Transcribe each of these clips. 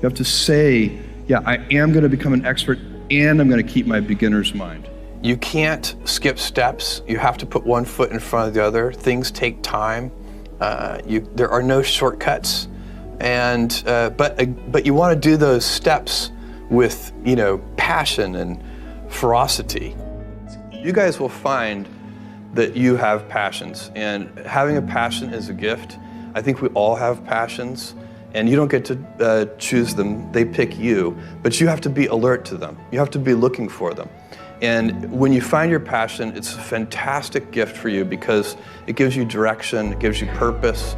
You have to say, yeah, I am going to become an expert and I'm going to keep my beginner's mind. You can't skip steps. You have to put one foot in front of the other. Things take time. There are no shortcuts. And but you want to do those steps with, passion and ferocity. You guys will find that you have passions, and having a passion is a gift. I think we all have passions, and you don't get to choose them. They pick you, but you have to be alert to them. You have to be looking for them. And when you find your passion, it's a fantastic gift for you because it gives you direction, it gives you purpose.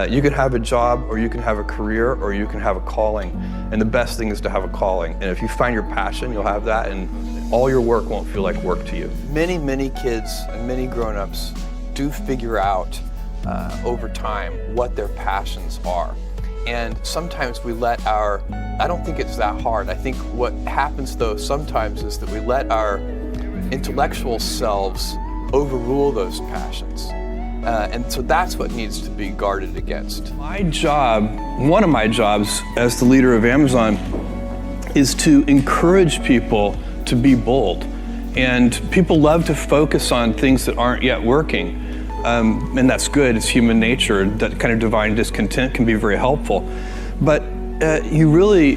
You can have a job, or you can have a career, or you can have a calling. And the best thing is to have a calling. And if you find your passion, you'll have that, and all your work won't feel like work to you. Many, many kids and many grown-ups do figure out over time what their passions are. And sometimes we let I don't think it's that hard. I think what happens though sometimes is that we let our intellectual selves overrule those passions. And so that's what needs to be guarded against. My job, one of my jobs as the leader of Amazon, is to encourage people to be bold. And people love to focus on things that aren't yet working. And that's good, it's human nature. That kind of divine discontent can be very helpful. But you really,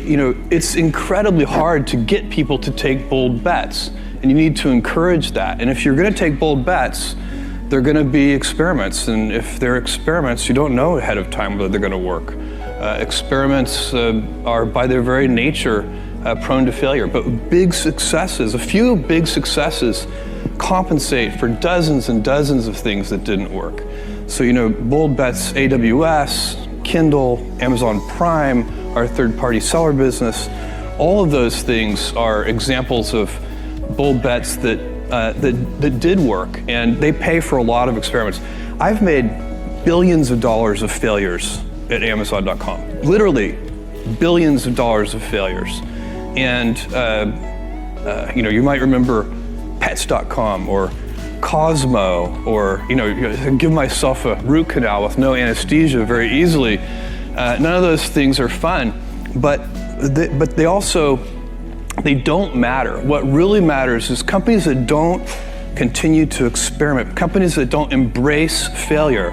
it's incredibly hard to get people to take bold bets. And you need to encourage that. And if you're gonna take bold bets, they're going to be experiments, and if they're experiments, you don't know ahead of time whether they're going to work. Experiments are by their very nature prone to failure, but a few big successes compensate for dozens and dozens of things that didn't work. So, bold bets, AWS, Kindle, Amazon Prime, our third-party seller business, all of those things are examples of bold bets that did work, and they pay for a lot of experiments. I've made billions of dollars of failures at Amazon.com. Literally, billions of dollars of failures. And you might remember Pets.com or Cosmo, or give myself a root canal with no anesthesia very easily. None of those things are fun, but they don't matter. What really matters is companies that don't continue to experiment, companies that don't embrace failure,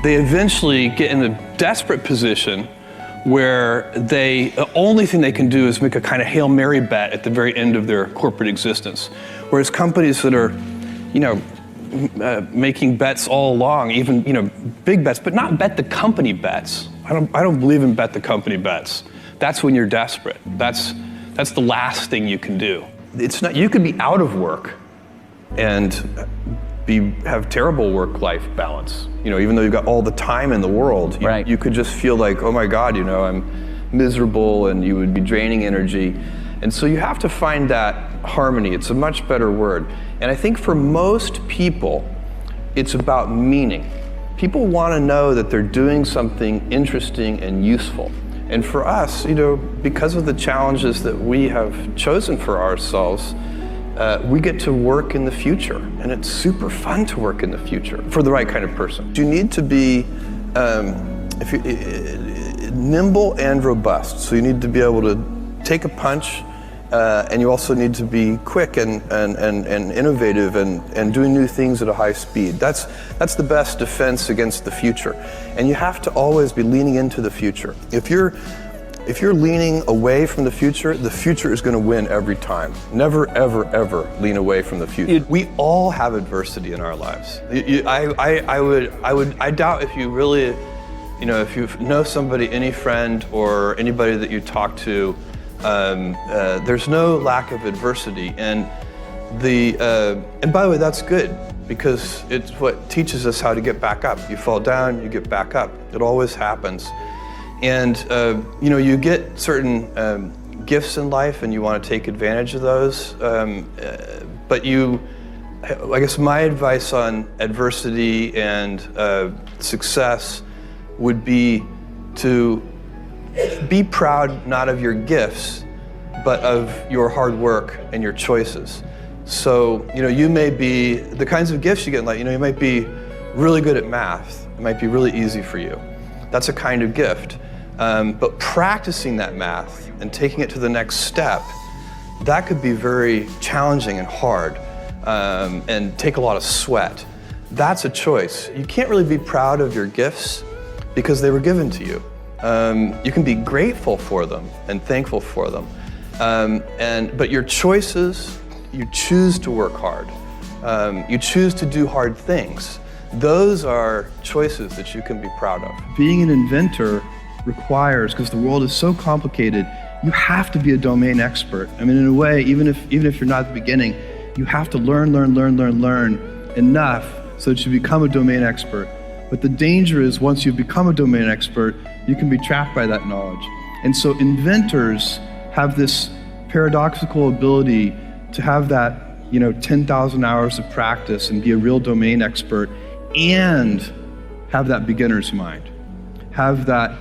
they eventually get in a desperate position where the only thing they can do is make a kind of Hail Mary bet at the very end of their corporate existence. Whereas companies that are, making bets all along, even, big bets, but not bet the company bets. I don't believe in bet the company bets. That's when you're desperate. That's the last thing you can do. It's not. You could be out of work and have terrible work-life balance. Even though you've got all the time in the world, right. You could just feel like, oh my God, I'm miserable, and you would be draining energy. And so you have to find that harmony. It's a much better word. And I think for most people, it's about meaning. People want to know that they're doing something interesting and useful. And for us, because of the challenges that we have chosen for ourselves, we get to work in the future, and it's super fun to work in the future for the right kind of person. You need to be nimble and robust. So you need to be able to take a punch, and you also need to be quick and innovative and doing new things at a high speed. That's the best defense against the future. And you have to always be leaning into the future. If you're leaning away from the future is going to win every time. Never, ever, ever lean away from the future. We all have adversity in our lives. I doubt if you really, if you know somebody, any friend or anybody that you talk to, there's no lack of adversity, and by the way, that's good, because it's what teaches us how to get back up. You fall down, you get back up. It always happens. And you get certain gifts in life, and you want to take advantage of those. But I guess my advice on adversity and success would be to be proud not of your gifts, but of your hard work and your choices. So, you may be, the kinds of gifts you get in life, you might be really good at math. It might be really easy for you. That's a kind of gift. But practicing that math and taking it to the next step, that could be very challenging and hard and take a lot of sweat. That's a choice. You can't really be proud of your gifts because they were given to you. You can be grateful for them and thankful for them. But your choices, you choose to work hard. You choose to do hard things. Those are choices that you can be proud of. Being an inventor requires, because the world is so complicated, you have to be a domain expert. I mean, in a way, even if you're not at the beginning, you have to learn enough so that you become a domain expert. But the danger is once you've become a domain expert, you can be trapped by that knowledge. And so inventors have this paradoxical ability to have that 10,000 hours of practice and be a real domain expert and have that beginner's mind. Have that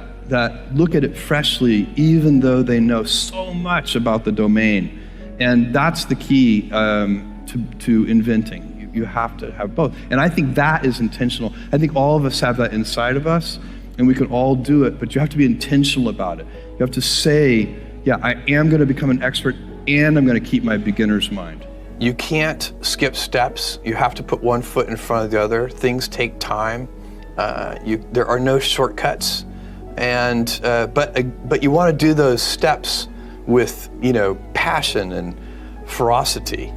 look at it freshly, even though they know so much about the domain. And that's the key to inventing. You have to have both. And I think that is intentional. I think all of us have that inside of us, and we can all do it, but you have to be intentional about it. You have to say, yeah, I am going to become an expert, and I'm going to keep my beginner's mind. You can't skip steps. You have to put one foot in front of the other. Things take time. There are no shortcuts. But you want to do those steps with passion and ferocity.